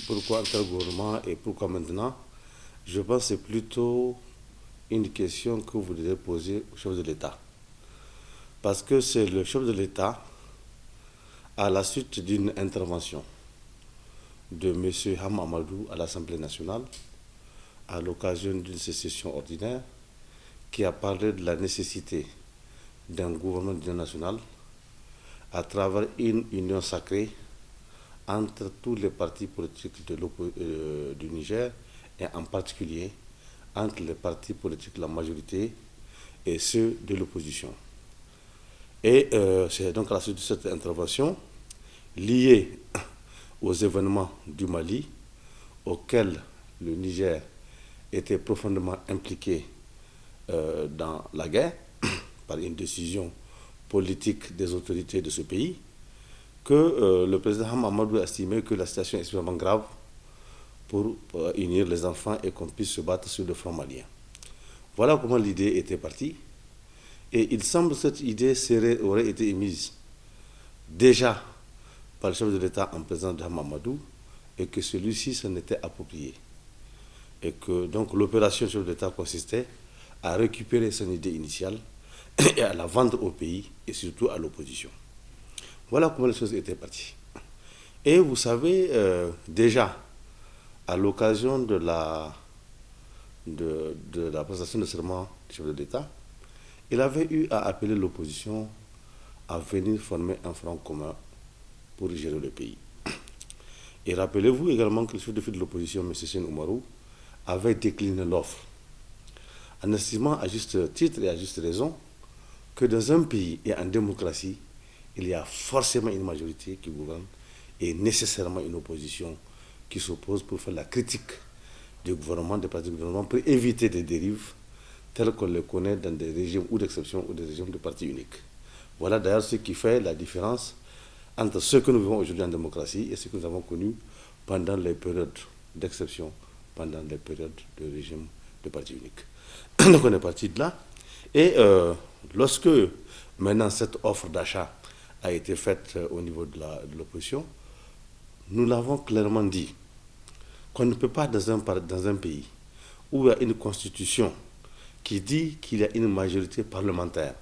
Pourquoi intergouvernement et pourquoi maintenant? Je pense que c'est plutôt une question que vous devez poser au chef de l'État. Parce que c'est le chef de l'État, à la suite d'une intervention de M. Hamamadou à l'Assemblée nationale, à l'occasion d'une session ordinaire, qui a parlé de la nécessité d'un gouvernement d'union nationale à travers une union sacrée entre tous les partis politiques du Niger et en particulier entre les partis politiques de la majorité et ceux de l'opposition. Et c'est donc à la suite de cette intervention liée aux événements du Mali auxquels le Niger était profondément impliqué dans la guerre par une décision politique des autorités de ce pays, que le président Hamamadou a estimé que la situation est extrêmement grave pour unir les enfants et qu'on puisse se battre sur le front malien. Voilà comment l'idée était partie. Et il semble que cette idée aurait été émise déjà par le chef de l'État en présence de Hamamadou et que celui-ci s'en était approprié. Et que donc l'opération du chef de l'État consistait à récupérer son idée initiale et à la vendre au pays et surtout à l'opposition. Voilà comment les choses étaient parties. Et vous savez, déjà, à l'occasion de la prestation de serment du chef de l'État, il avait eu à appeler l'opposition à venir former un front commun pour gérer le pays. Et rappelez-vous également que le chef de file de l'opposition, M. Sen Oumarou, avait décliné l'offre, en estimant à juste titre et à juste raison que dans un pays et en démocratie, il y a forcément une majorité qui gouverne et nécessairement une opposition qui s'oppose pour faire la critique du gouvernement, des partis du gouvernement, pour éviter des dérives telles qu'on les connaît dans des régimes ou d'exception ou des régimes de partis uniques. Voilà d'ailleurs ce qui fait la différence entre ce que nous vivons aujourd'hui en démocratie et ce que nous avons connu pendant les périodes d'exception, pendant les périodes de régime de partis uniques. Donc on est parti de là. Et lorsque maintenant cette offre d'achat a été faite au niveau de l'opposition, nous l'avons clairement dit qu'on ne peut pas dans un pays où il y a une constitution qui dit qu'il y a une majorité parlementaire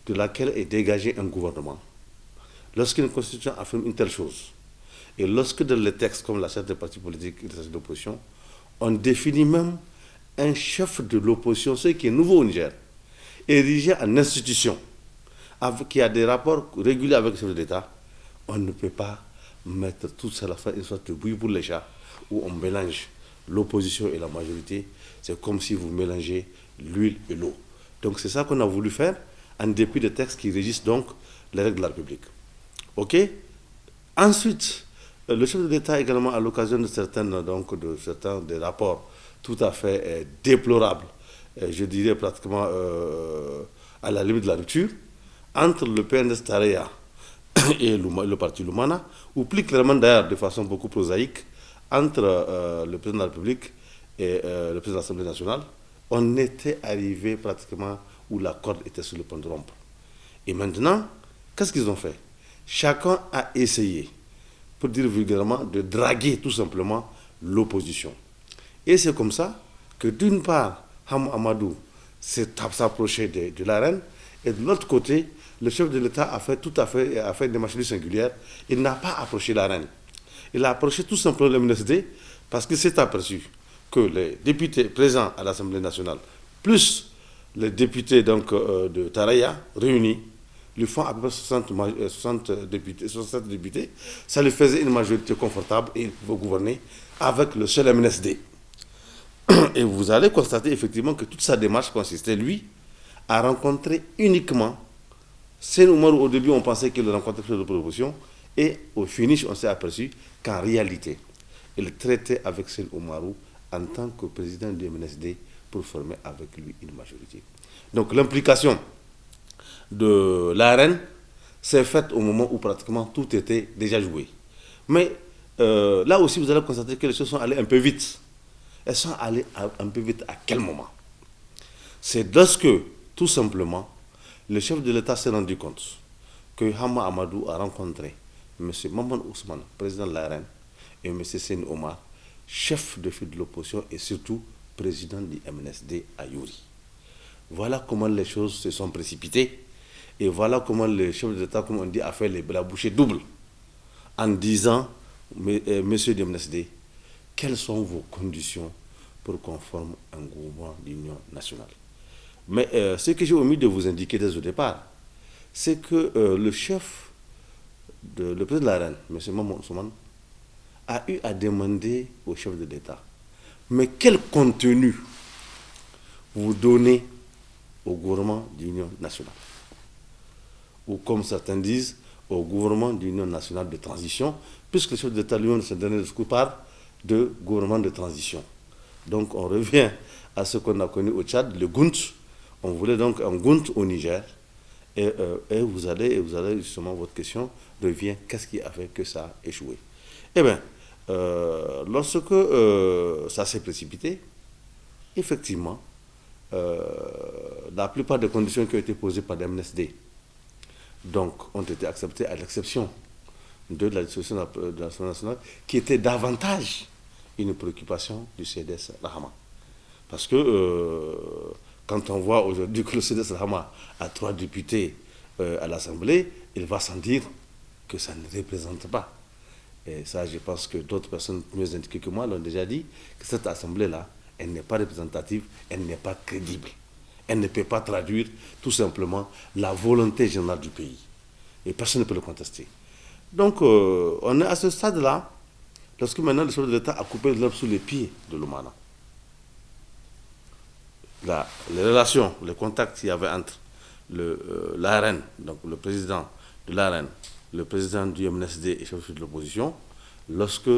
de laquelle est dégagé un gouvernement. Lorsqu'une constitution affirme une telle chose, et lorsque dans les textes comme la charte des partis politiques et de l'opposition, on définit même un chef de l'opposition, ce qui est nouveau au Niger, érigé en institution, qui a des rapports réguliers avec le chef de l'État, on ne peut pas mettre tout ça à la fin une sorte de bouillie pour les chats, où on mélange l'opposition et la majorité. C'est comme si vous mélangez l'huile et l'eau. Donc c'est ça qu'on a voulu faire, en dépit des textes qui régissent donc les règles de la République. Ok? Ensuite, le chef de l'État également, à l'occasion de certains des rapports tout à fait déplorables, je dirais pratiquement à la limite de la rupture, entre le PNDS Tareya et le parti Lumana, ou plus clairement d'ailleurs de façon beaucoup prosaïque, entre le président de la République et le président de l'Assemblée nationale, on était arrivé pratiquement où la corde était sur le point de rompre. Et maintenant, qu'est-ce qu'ils ont fait? Chacun a essayé, pour dire vulgairement, de draguer tout simplement l'opposition. Et c'est comme ça que d'une part, Ham Amadou s'est approché de l'arène, et de l'autre côté, le chef de l'État a fait une démarche singulière. Il n'a pas approché l'arène. Il a approché tout simplement le MNSD parce qu'il s'est aperçu que les députés présents à l'Assemblée nationale, plus les députés de Taraya réunis, lui font à peu près 60 députés. Ça lui faisait une majorité confortable et il pouvait gouverner avec le seul MNSD. Et vous allez constater effectivement que toute sa démarche consistait, lui, à rencontrer uniquement Sen Oumarou. Au début, on pensait qu'il rencontrait de l'opposition, et au finish, on s'est aperçu qu'en réalité, il traitait avec Sen Oumarou en tant que président du MNSD pour former avec lui une majorité. Donc l'implication de l'arène s'est faite au moment où pratiquement tout était déjà joué. Mais là aussi, vous allez constater que les choses sont allées un peu vite. Elles sont allées un peu vite à quel moment? C'est lorsque, tout simplement, le chef de l'État s'est rendu compte que Hama Amadou a rencontré M. Maman Ousmane, président de l'ARN, et M. Seyni Omar, chef de file de l'opposition et surtout président du MNSD à Yuri. Voilà comment les choses se sont précipitées et voilà comment le chef d'État, comme on dit, a fait la bouchée double en disant, monsieur du MNSD, quelles sont vos conditions pour qu'on forme un gouvernement d'union nationale. Mais ce que j'ai omis de vous indiquer dès au départ, c'est que le président de la reine, M. Maman Ousmane, a eu à demander au chef de l'État, mais quel contenu vous donnez au gouvernement d'union nationale? Ou comme certains disent, au gouvernement d'union nationale de transition, puisque le chef d'État lui-même, dans ce dernier discours, parle de gouvernement de transition. Donc on revient à ce qu'on a connu au Tchad, le Gunt. On voulait donc un Gunt au Niger. Et vous allez justement, votre question revient, qu'est-ce qui a fait que ça a échoué? Eh bien, lorsque ça s'est précipité, effectivement, la plupart des conditions qui ont été posées par l'MNSD donc, ont été acceptées à l'exception de la dissolution de l'Assemblée nationale, qui était davantage une préoccupation du CDS Rahama. Parce que quand on voit aujourd'hui que le CDS Rahama a 3 députés à l'Assemblée, il va sans dire que ça ne représente pas. Et ça, je pense que d'autres personnes mieux indiquées que moi l'ont déjà dit, que cette Assemblée-là, elle n'est pas représentative, elle n'est pas crédible. Elle ne peut pas traduire tout simplement la volonté générale du pays. Et personne ne peut le contester. Donc, on est à ce stade-là, lorsque maintenant le chef de l'État a coupé l'herbe sous les pieds de l'Omana. Les relations, les contacts qu'il y avait entre l'ARN, donc le président de l'ARN, le président du MNSD et chef de l'opposition, lorsque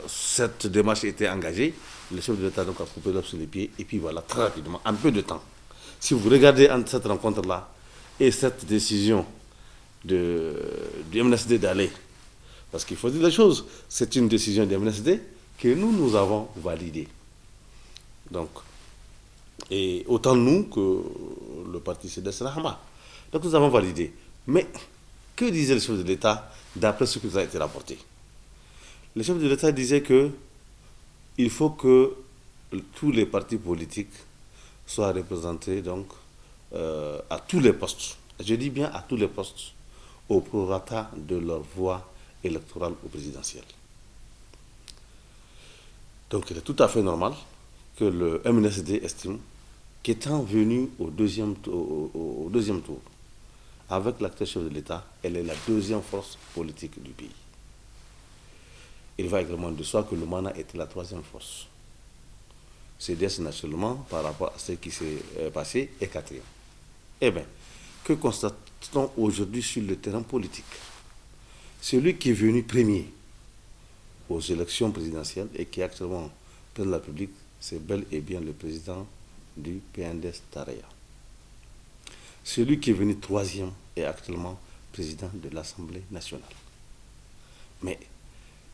cette démarche était engagée, le chef de l'État donc a coupé l'herbe sous les pieds, et puis voilà, très rapidement, en peu de temps. Si vous regardez entre cette rencontre-là et cette décision du MNSD d'aller, parce qu'il faut dire les choses, c'est une décision du MNSD que nous avons validée. Donc, et autant nous que le parti CDS Rahama. Donc nous avons validé. Mais que disait le chef de l'État d'après ce qui nous a été rapporté? Le chef de l'État disait que il faut que tous les partis politiques soient représentés donc à tous les postes. Je dis bien à tous les postes, au prorata de leur voix électorale ou présidentielle. Donc il est tout à fait normal que le MNSD estime qu'étant venu au deuxième tour, avec l'actuel chef de l'État, elle est la deuxième force politique du pays. Il va également de soi que le MANA était la troisième force. CDS, naturellement, par rapport à ce qui s'est passé, est quatrième. Eh bien, que constate-t-on aujourd'hui sur le terrain politique? Celui qui est venu premier aux élections présidentielles et qui est actuellement président de la République, c'est bel et bien le président du PNDS Taraya. Celui qui est venu troisième est actuellement président de l'Assemblée nationale. Mais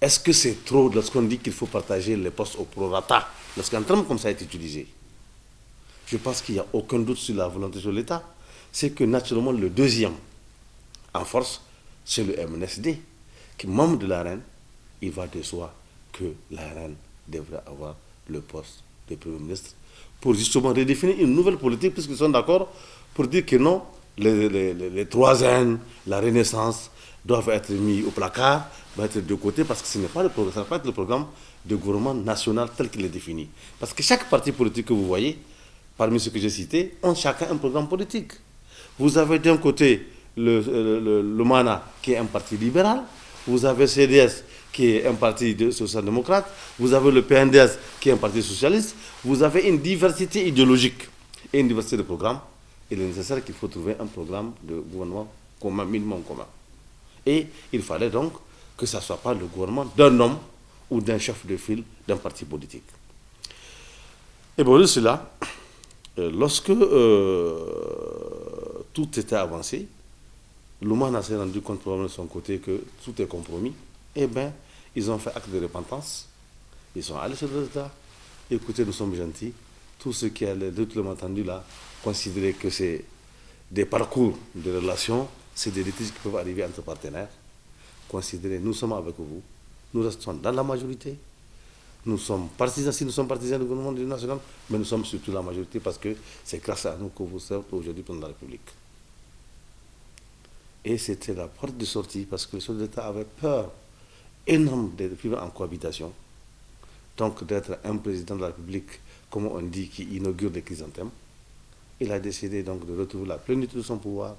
est-ce que c'est trop lorsqu'on dit qu'il faut partager les postes au prorata, lorsqu'un terme comme ça est utilisé? Je pense qu'il n'y a aucun doute sur la volonté de l'État. C'est que naturellement le deuxième en force, c'est le MNSD, qui est membre de l'ARN. Il va de soi que l'ARN devrait avoir le poste de Premier ministre pour justement redéfinir une nouvelle politique, puisqu'ils sont d'accord pour dire que non, les 3 ans, la Renaissance doivent être mis au placard, doivent être de côté, parce que ce n'est pas le programme, ça va pas être le programme de gouvernement national tel qu'il est défini. Parce que chaque parti politique que vous voyez, parmi ceux que j'ai cités, ont chacun un programme politique. Vous avez d'un côté le MANA, qui est un parti libéral, vous avez CDS, qui est un parti social-démocrate, vous avez le PNDS, qui est un parti socialiste, vous avez une diversité idéologique et une diversité de programmes. Il est nécessaire qu'il faut trouver un programme de gouvernement commun, minimum commun. Et il fallait donc que ce ne soit pas le gouvernement d'un homme ou d'un chef de file d'un parti politique. Et pour cela, lorsque tout était avancé, l'Oumana s'est rendu compte probablement de son côté que tout est compromis. Eh bien, ils ont fait acte de repentance. Ils sont allés chez l'État. Écoutez, nous sommes gentils. Tout ce qui a l'ont entendu là, considérer que c'est des parcours de relations, c'est des litiges qui peuvent arriver entre partenaires. considérez, nous sommes avec vous, nous restons dans la majorité, nous sommes partisans, si nous sommes partisans du gouvernement national, mais nous sommes surtout la majorité parce que c'est grâce à nous que vous servez aujourd'hui pour la République. Et c'était la porte de sortie parce que le chef de l'État avait peur énorme de vivre en cohabitation, donc d'être un président de la République, comme on dit, qui inaugure les chrysanthèmes. Il a décidé donc de retrouver la plénitude de son pouvoir.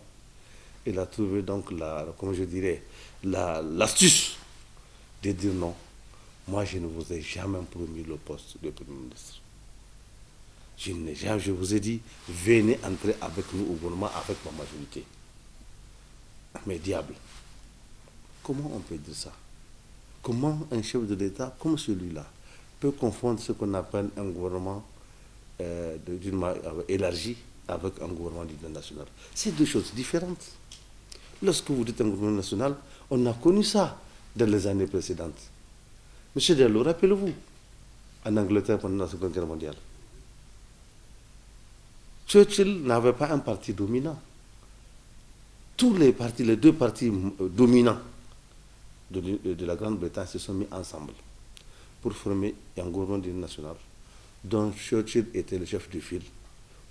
Il a trouvé donc comme je dirais, l'astuce de dire non. Moi, je ne vous ai jamais promis le poste de Premier ministre. Je vous ai dit, venez entrer avec nous au gouvernement avec ma majorité. Mais diable, comment on peut dire ça? Comment un chef de l'État comme celui-là peut confondre ce qu'on appelle un gouvernement élargi avec un gouvernement d'union nationale? C'est deux choses différentes. Lorsque vous dites un gouvernement national, on a connu ça dans les années précédentes. Monsieur Delors, rappelez-vous, en Angleterre pendant la Seconde Guerre mondiale, Churchill n'avait pas un parti dominant. Tous les partis, les deux partis dominants de la Grande-Bretagne se sont mis ensemble pour former un gouvernement d'union nationale dont Churchill était le chef de file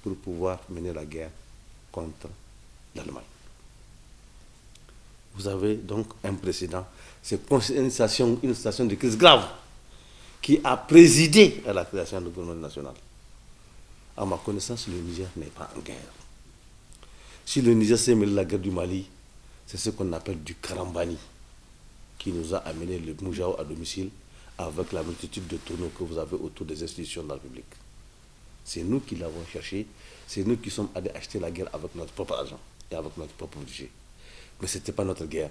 pour pouvoir mener la guerre contre l'Allemagne. Vous avez donc un précédent, c'est une situation de crise grave qui a présidé à la création du gouvernement national. À ma connaissance, le Niger n'est pas en guerre. Si le Niger s'est mêlé à la guerre du Mali, c'est ce qu'on appelle du karambani, qui nous a amené le Moujao à domicile avec la multitude de tonneaux que vous avez autour des institutions de la République. C'est nous qui l'avons cherché, c'est nous qui sommes allés acheter la guerre avec notre propre argent et avec notre propre budget. Mais ce n'était pas notre guerre.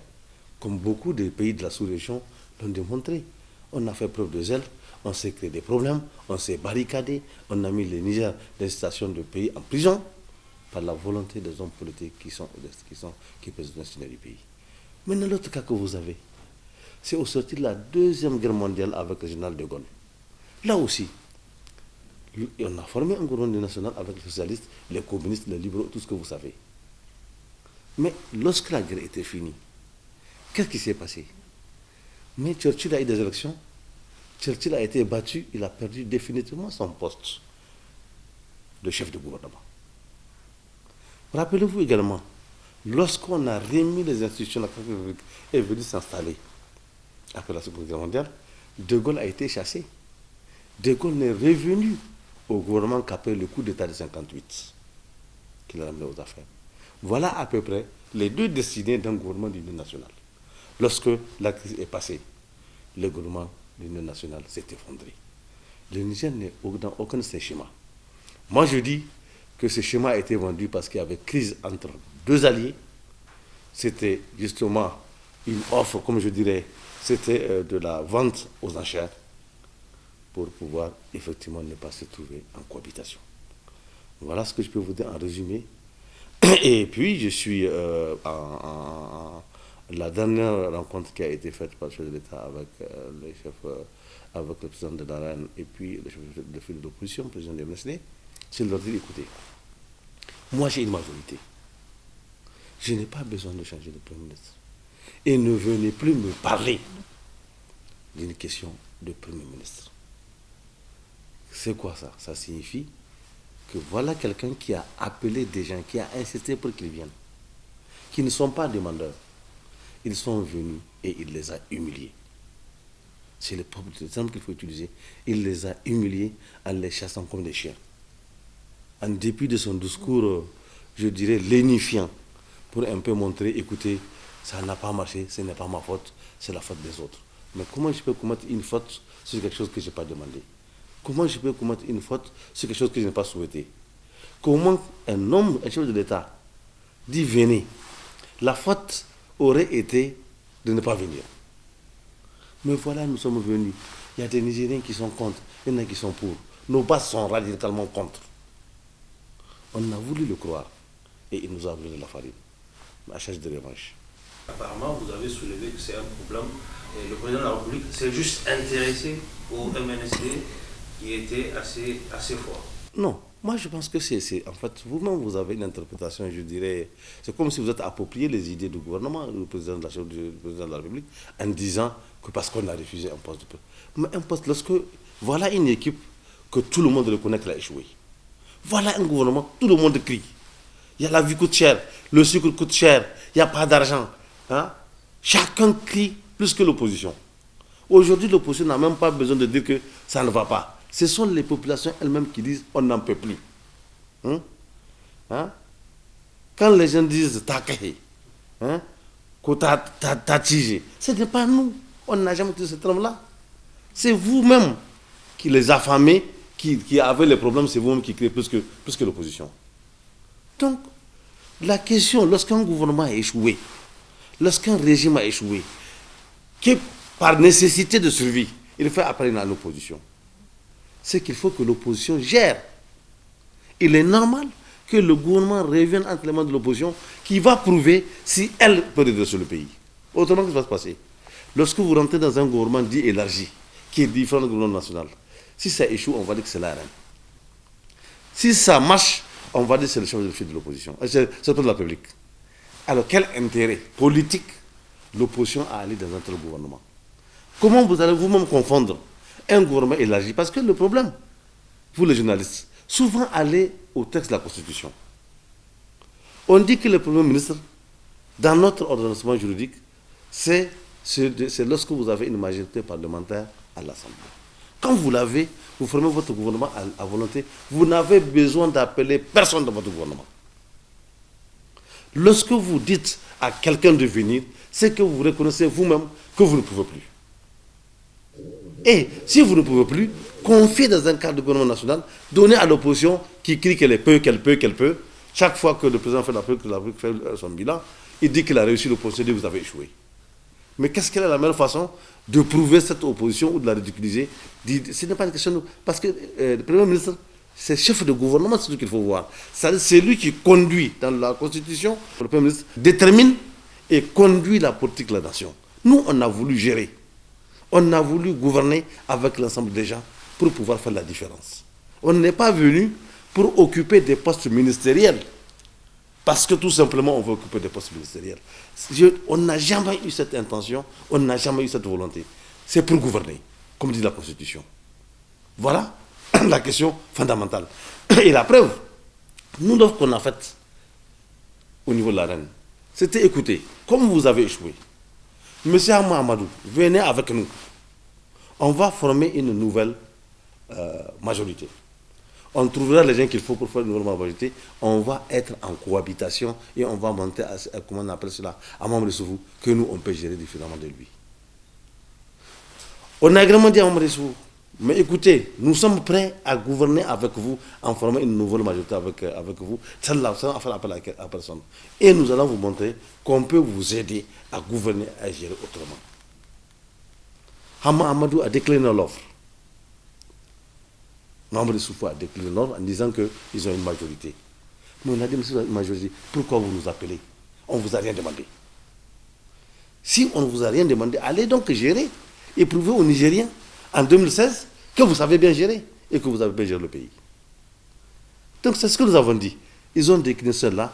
Comme beaucoup de pays de la sous-région l'ont démontré. On a fait preuve de zèle, on s'est créé des problèmes, on s'est barricadé, on a mis les Niger, les stations de pays en prison par la volonté des hommes politiques qui pèsent le destin du pays. Maintenant, l'autre cas que vous avez, c'est au sortir de la Deuxième Guerre mondiale avec le général de Gaulle. Là aussi, on a formé un gouvernement national avec les socialistes, les communistes, les libéraux, tout ce que vous savez. Mais lorsque la guerre était finie, qu'est-ce qui s'est passé? Mais Churchill a eu des élections, Churchill a été battu, il a perdu définitivement son poste de chef de gouvernement. Rappelez-vous également, lorsqu'on a remis les institutions de la République et est venu s'installer après la Seconde Guerre mondiale, De Gaulle a été chassé. De Gaulle n'est revenu au gouvernement qu'après le coup d'État de 1958, qu'il a ramené aux affaires. Voilà à peu près les deux destinées d'un gouvernement d'union nationale. Lorsque la crise est passée, le gouvernement d'union nationale s'est effondré. Le Niger n'est dans aucun de ces schémas. Moi, je dis que ce schéma a été vendu parce qu'il y avait crise entre deux alliés. C'était justement une offre, comme je dirais, c'était de la vente aux enchères pour pouvoir effectivement ne pas se trouver en cohabitation. Voilà ce que je peux vous dire en résumé. Et puis, je suis la dernière rencontre qui a été faite par le chef de l'État avec avec le président de la RAN et puis le chef de file de l'opposition, le président de MSD, c'est de leur dire, écoutez, moi j'ai une majorité. Je n'ai pas besoin de changer de Premier ministre. Et ne venez plus me parler d'une question de Premier ministre. C'est quoi ça? Ça signifie que voilà quelqu'un qui a appelé des gens, qui a insisté pour qu'ils viennent, qui ne sont pas demandeurs. Ils sont venus et il les a humiliés. C'est le propre exemple qu'il faut utiliser. Il les a humiliés en les chassant comme des chiens. En dépit de son discours, je dirais, lénifiant, pour un peu montrer, écoutez, ça n'a pas marché, ce n'est pas ma faute, c'est la faute des autres. Mais comment je peux commettre une faute sur quelque chose que je n'ai pas demandé? Comment je peux commettre une faute sur quelque chose que je n'ai pas souhaité? Comment un homme, un chef de l'État, dit venez? La faute aurait été de ne pas venir. Mais voilà, nous sommes venus. Il y a des Nigériens qui sont contre, il y en a qui sont pour. Nos bases sont radicalement contre. On a voulu le croire et il nous a brûlé la farine. À charge de revanche. Apparemment, vous avez soulevé que c'est un problème. Et le président de la République s'est juste intéressé au MNSD qui était assez fort. Non, Moi, je pense que en fait, vous-même, vous avez une interprétation, je dirais, c'est comme si vous êtes approprié les idées du gouvernement, du président du président de la République, en disant que parce qu'on a refusé un poste de... Mais un poste, voilà une équipe que tout le monde reconnaît qu'elle a échoué. Voilà un gouvernement, tout le monde crie. Il y a la vie coûte cher, le sucre coûte cher, il n'y a pas d'argent. Hein? Chacun crie plus que l'opposition. Aujourd'hui, l'opposition n'a même pas besoin de dire que ça ne va pas. Ce sont les populations elles-mêmes qui disent on n'en peut plus. Hein? Hein? Quand les gens disent takahe, hein? Ce n'est pas nous. On n'a jamais dit ce terme-là. C'est vous-même qui les affamez, qui avez les problèmes, c'est vous-même qui créez plus que l'opposition. Donc, la question, lorsqu'un gouvernement a échoué, lorsqu'un régime a échoué, qui par nécessité de survie, il fait appel à l'opposition, c'est qu'il faut que l'opposition gère. Il est normal que le gouvernement revienne entre les mains de l'opposition qui va prouver si elle peut redresser le pays. Autrement, qu'est-ce qui va se passer? Lorsque vous rentrez dans un gouvernement dit élargi, qui est différent du gouvernement national, si ça échoue, on va dire que c'est la reine. Si ça marche, on va dire que c'est le chef de file de l'opposition. C'est le président de la République. Alors, quel intérêt politique l'opposition a allé dans un tel gouvernement? Comment vous allez vous-même confondre un gouvernement élargi? Parce que le problème, vous les journalistes, souvent allez au texte de la Constitution. On dit que le Premier ministre, dans notre ordonnancement juridique, c'est lorsque vous avez une majorité parlementaire à l'Assemblée. Quand vous l'avez, vous formez votre gouvernement à volonté, vous n'avez besoin d'appeler personne dans votre gouvernement. Lorsque vous dites à quelqu'un de venir, c'est que vous reconnaissez vous-même que vous ne pouvez plus. Et si vous ne pouvez plus, confiez dans un cadre de gouvernement national, donnez à l'opposition qui crie qu'elle peut. Chaque fois que le président fait son bilan, il dit qu'il a réussi, l'opposition dit que vous avez échoué. Mais quelle est la meilleure façon de prouver cette opposition ou de la ridiculiser? Ce n'est pas une question de... Parce que le Premier ministre, c'est chef de gouvernement, c'est ce qu'il faut voir. C'est lui qui conduit dans la Constitution. Le Premier ministre détermine et conduit la politique de la nation. Nous, on a voulu gérer. On a voulu gouverner avec l'ensemble des gens pour pouvoir faire la différence. On n'est pas venu pour occuper des postes ministériels. Parce que tout simplement, on veut occuper des postes ministériels. On n'a jamais eu cette intention, on n'a jamais eu cette volonté. C'est pour gouverner, comme dit la Constitution. Voilà la question fondamentale. Et la preuve, nous, l'offre qu'on a faite au niveau de la reine, c'était écoutez, comme vous avez échoué, Monsieur Amadou, venez avec nous. On va former une nouvelle majorité. On trouvera les gens qu'il faut pour faire une nouvelle majorité. On va être en cohabitation et on va monter à comment on appelle cela, à Mamre Soufou, que nous, on peut gérer différemment de lui. On a également dit à Mamre Soufou, mais écoutez, nous sommes prêts à gouverner avec vous, en formant une nouvelle majorité avec vous, sans faire appel à personne. Et nous allons vous montrer qu'on peut vous aider à gouverner, à gérer autrement. Hama Amadou a décliné l'offre. Mamre Soufou a décliné l'offre en disant qu'ils ont une majorité. Mais on a dit, monsieur, une majorité, pourquoi vous nous appelez? On ne vous a rien demandé. Si on ne vous a rien demandé, allez donc gérer et prouver aux Nigériens en 2016 que vous savez bien gérer et que vous avez bien géré le pays. Donc c'est ce que nous avons dit. Ils ont décliné cela.